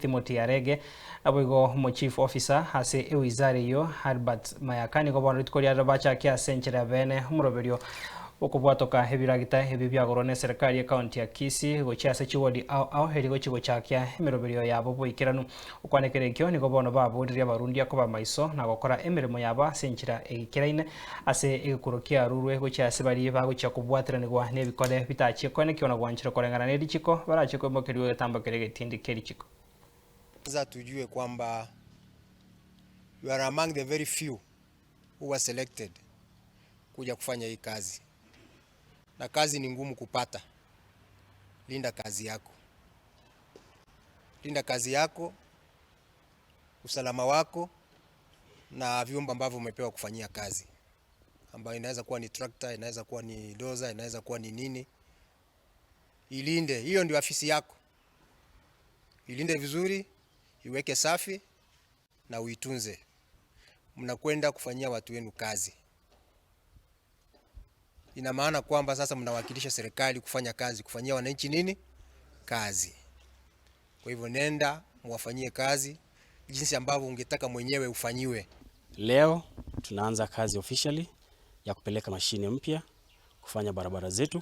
Timothy Arege aboigo mo chief officer ase ewizara iyo Albert Mayakani go bono rituko rya bacha kya senchera bene umuroberio okubwatoka ebiragita ebi byagoro ne serikali ya county ya Kisii gocha ase chiwodi au heri go chigo chakya emiroberio yabo boikiranu okwanekere kyo nigo bono babodiria barundi akoba maiso na gokora emirimo yaba senchera ekiraine ase egikurokia rurwe gocha ase bari bagocha kubwatiranirwa nebikore bitachie kone kiona gwanchira korengana ne dichiko barachiko mokeriwe getambakere getindi kerichiko. Za tujue kwamba you are among the very few who were selected kuja kufanya hii kazi, na kazi ni ngumu kupata. Linda kazi yako, linda kazi yako, usalama wako na vyombo ambavyo umepewa kufanyia kazi, ambayo inaweza kuwa ni tractor, inaweza kuwa ni dozer, inaweza kuwa ni nini. Ilinde, hiyo ndio afisi yako. Ilinde vizuri, iweke safi na uitunze. Mnakwenda kufanyia watu wenu kazi. Ina maana kwamba sasa mnawakilisha serikali kufanya kazi, kufanyia wananchi nini? Kazi. Kwa hivyo nenda muwafanyie kazi jinsi ambavyo ungetaka mwenyewe ufanyiwe. Leo tunaanza kazi officially ya kupeleka mashine mpya kufanya barabara zetu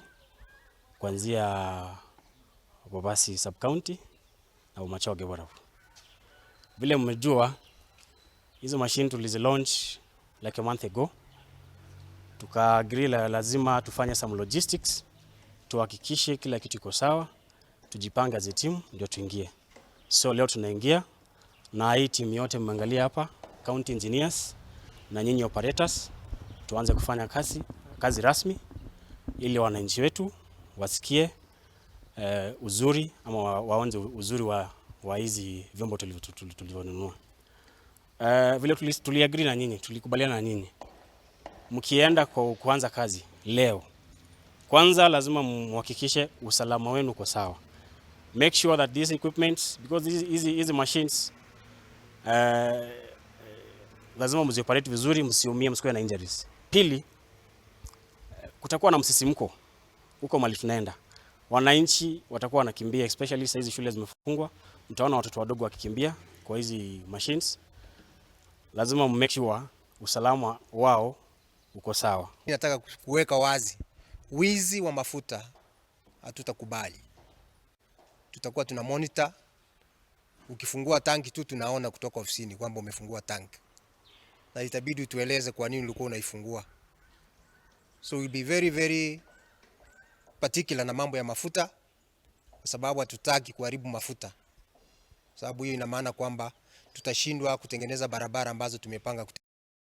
kuanzia Bobasi sub county na Umachoge Warabu. Vile mmejua hizo machine tulizi launch like a month ago. Agree lazima tufanye some logistics, tuhakikishe kila kitu iko sawa, tujipange as a team ndio tuingie. So leo tunaingia na hii team yote mmeangalia hapa, county engineers na nyinyi operators, tuanze kufanya kazi rasmi ili wananchi wetu wasikie uzuri ama waonje uzuri wa hizi vyombo tulivyonunua. Vile tuliagree na nyinyi, tulikubaliana na nyinyi. Mkienda kwa kuanza kazi leo, kwanza lazima muhakikishe usalama wenu uko sawa. Make sure that these equipments, because these machines lazima mzioperate vizuri, msiumie, msikuwe na injuries. Pili, kutakuwa na msisimko huko mali tunaenda. Wananchi watakuwa wanakimbia, especially sasa hizi shule zimefungwa. Mtaona watoto wadogo wakikimbia kwa hizi machines. Lazima make sure usalama wao uko sawa. Nataka kuweka wazi, wizi wa mafuta hatutakubali. Tutakuwa tuna monitor. Ukifungua tanki tu tunaona kutoka ofisini kwamba umefungua tanki, na itabidi tueleze kwa nini ulikuwa unaifungua. So we'll be very very particular na mambo ya mafuta, kwa sababu hatutaki kuharibu mafuta. Sababu hiyo ina maana kwamba tutashindwa kutengeneza barabara ambazo tumepanga